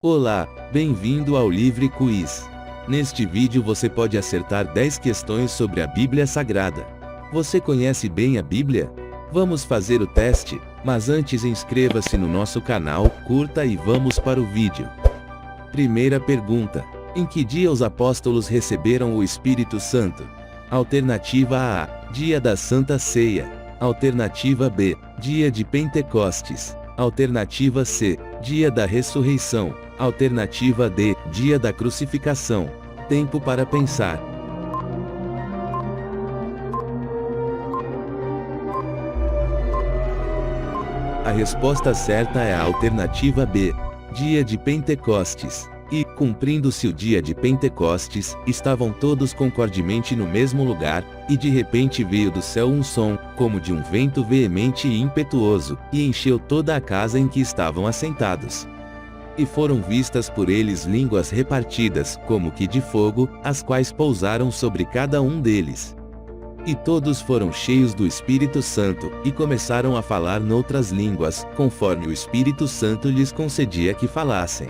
Olá, bem-vindo ao Livre Quiz. Neste vídeo você pode acertar 10 questões sobre a Bíblia Sagrada. Você conhece bem a Bíblia? Vamos fazer o teste, mas antes inscreva-se no nosso canal, curta e vamos para o vídeo. Primeira pergunta: em que dia os apóstolos receberam o Espírito Santo? Alternativa A: dia da Santa Ceia. Alternativa B: dia de Pentecostes. Alternativa C: dia da ressurreição. Alternativa D: dia da crucificação. Tempo para pensar. A resposta certa é a alternativa B: dia de Pentecostes. E, cumprindo-se o dia de Pentecostes, estavam todos concordemente no mesmo lugar, e de repente veio do céu um som, como de um vento veemente e impetuoso, e encheu toda a casa em que estavam assentados. E foram vistas por eles línguas repartidas, como que de fogo, as quais pousaram sobre cada um deles. E todos foram cheios do Espírito Santo, e começaram a falar noutras línguas, conforme o Espírito Santo lhes concedia que falassem.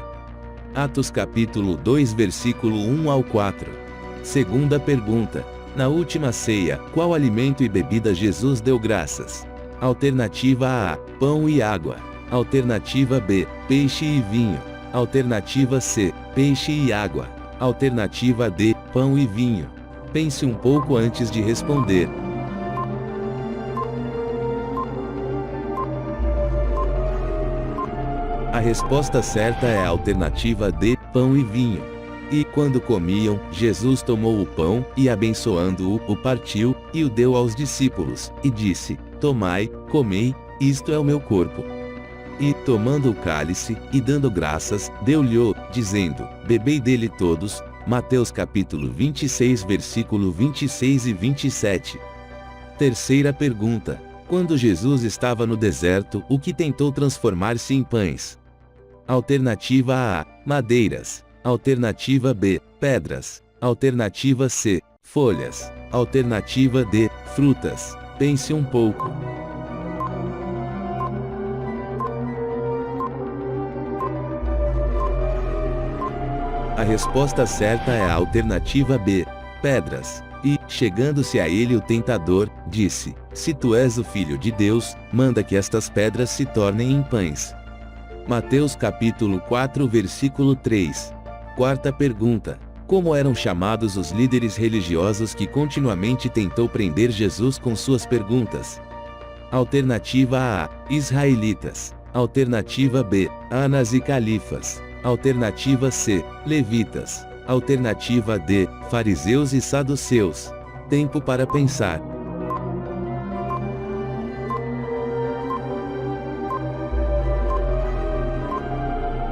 Atos capítulo 2 versículo 1 ao 4. Segunda pergunta: na última ceia, qual alimento e bebida Jesus deu graças? Alternativa A: pão e água. Alternativa B: peixe e vinho. Alternativa C: peixe e água. Alternativa D: pão e vinho. Pense um pouco antes de responder. A resposta certa é a alternativa D: pão e vinho. E, quando comiam, Jesus tomou o pão, e abençoando-o, o partiu, e o deu aos discípulos, e disse: tomai, comei, isto é o meu corpo. E, tomando o cálice, e dando graças, deu-lhe-o, dizendo: bebei dele todos. Mateus capítulo 26 versículo 26 e 27. Terceira pergunta: quando Jesus estava no deserto, o que tentou transformar-se em pães? Alternativa A: madeiras. Alternativa B: pedras. Alternativa C: folhas. Alternativa D: frutas. Pense um pouco. A resposta certa é a alternativa B: pedras. E, chegando-se a ele o tentador, disse: se tu és o Filho de Deus, manda que estas pedras se tornem em pães. Mateus capítulo 4 versículo 3. Quarta pergunta: como eram chamados os líderes religiosos que continuamente tentou prender Jesus com suas perguntas? Alternativa A: israelitas. Alternativa B: Anas e Califas. Alternativa C: levitas. Alternativa D: fariseus e saduceus. Tempo para pensar.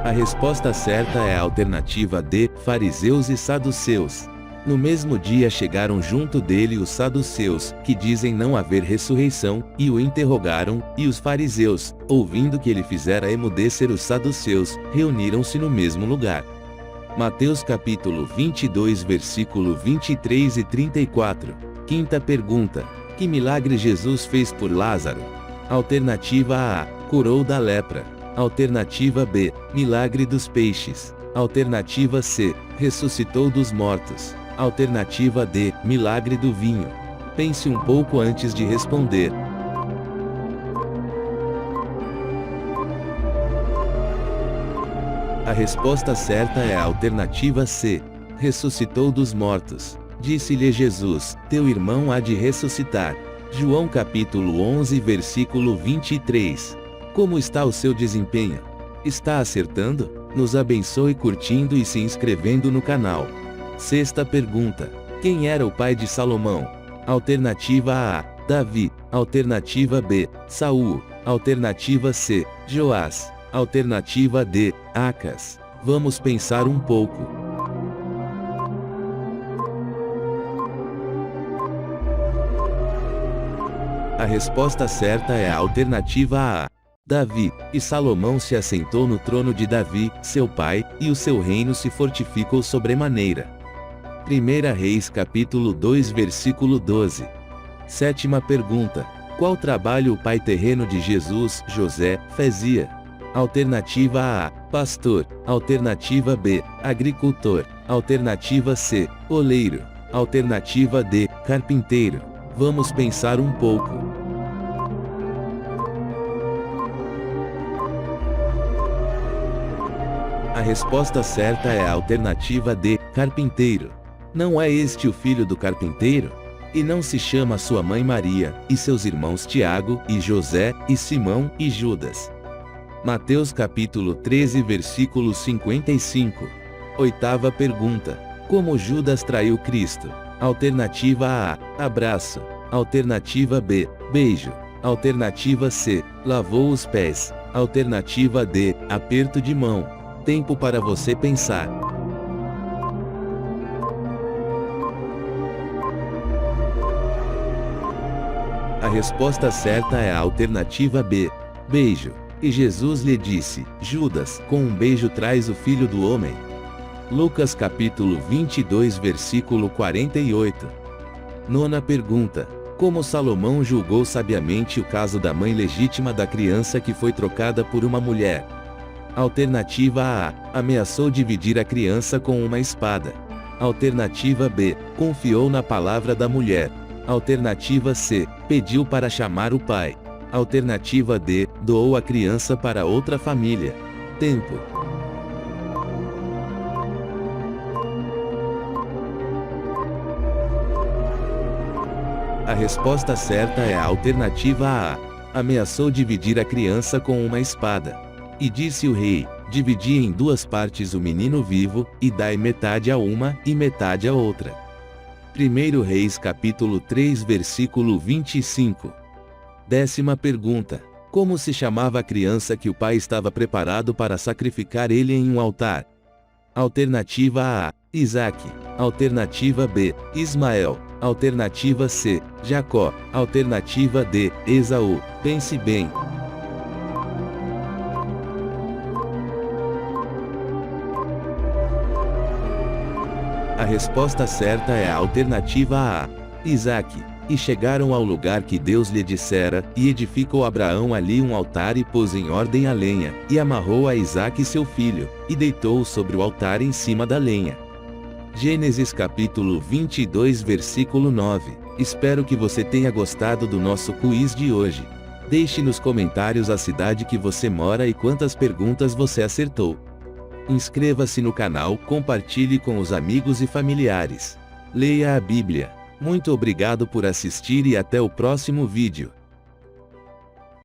A resposta certa é a alternativa D: fariseus e saduceus. No mesmo dia chegaram junto dele os saduceus, que dizem não haver ressurreição, e o interrogaram, e os fariseus, ouvindo que ele fizera emudecer os saduceus, reuniram-se no mesmo lugar. Mateus capítulo 22 versículo 23 e 34. Quinta pergunta: que milagre Jesus fez por Lázaro? Alternativa A: curou da lepra. Alternativa B: milagre dos peixes. Alternativa C: ressuscitou dos mortos. Alternativa D: milagre do vinho. Pense um pouco antes de responder. A resposta certa é a alternativa C: ressuscitou dos mortos. Disse-lhe Jesus: teu irmão há de ressuscitar. João capítulo 11 versículo 23. Como está o seu desempenho? Está acertando? Nos abençoe curtindo e se inscrevendo no canal. Sexta pergunta: quem era o pai de Salomão? Alternativa A: Davi. Alternativa B: Saul. Alternativa C: Joás. Alternativa D: Acas. Vamos pensar um pouco. A resposta certa é a alternativa A: Davi. E Salomão se assentou no trono de Davi, seu pai, e o seu reino se fortificou sobremaneira. 1 Reis capítulo 2 versículo 12. Sétima pergunta: qual trabalho o pai terreno de Jesus, José, fazia? Alternativa A, pastor. Alternativa B, agricultor. Alternativa C, oleiro. Alternativa D, carpinteiro. Vamos pensar um pouco. A resposta certa é a alternativa D, carpinteiro. Não é este o filho do carpinteiro? E não se chama sua mãe Maria, e seus irmãos Tiago, e José, e Simão, e Judas? Mateus capítulo 13 versículo 55. Oitava pergunta. Como Judas traiu Cristo? Alternativa A, abraço. Alternativa B, beijo. Alternativa C, lavou os pés. Alternativa D, aperto de mão. Tempo para você pensar. A resposta certa é a alternativa B, beijo. E Jesus lhe disse, Judas, com um beijo traz o filho do homem. Lucas capítulo 22 versículo 48. Nona pergunta. Como Salomão julgou sabiamente o caso da mãe legítima da criança que foi trocada por uma mulher? Alternativa A, ameaçou dividir a criança com uma espada. Alternativa B, confiou na palavra da mulher. Alternativa C, pediu para chamar o pai. Alternativa D, doou a criança para outra família. Tempo. A resposta certa é a alternativa A. Ameaçou dividir a criança com uma espada. E disse o rei, dividi em duas partes o menino vivo, e dai metade a uma, e metade a outra. 1 Reis capítulo 3 versículo 25. Décima pergunta. Como se chamava a criança que o pai estava preparado para sacrificar ele em um altar? Alternativa A, Isaque. Alternativa B, Ismael. Alternativa C, Jacó. Alternativa D, Esaú. Pense bem. A resposta certa é a alternativa A, Isaque. E chegaram ao lugar que Deus lhe dissera, e edificou Abraão ali um altar e pôs em ordem a lenha, e amarrou a Isaque seu filho, e deitou-o sobre o altar em cima da lenha. Gênesis capítulo 22 versículo 9. Espero que você tenha gostado do nosso quiz de hoje. Deixe nos comentários a cidade que você mora e quantas perguntas você acertou. Inscreva-se no canal, compartilhe com os amigos e familiares. Leia a Bíblia. Muito obrigado por assistir e até o próximo vídeo.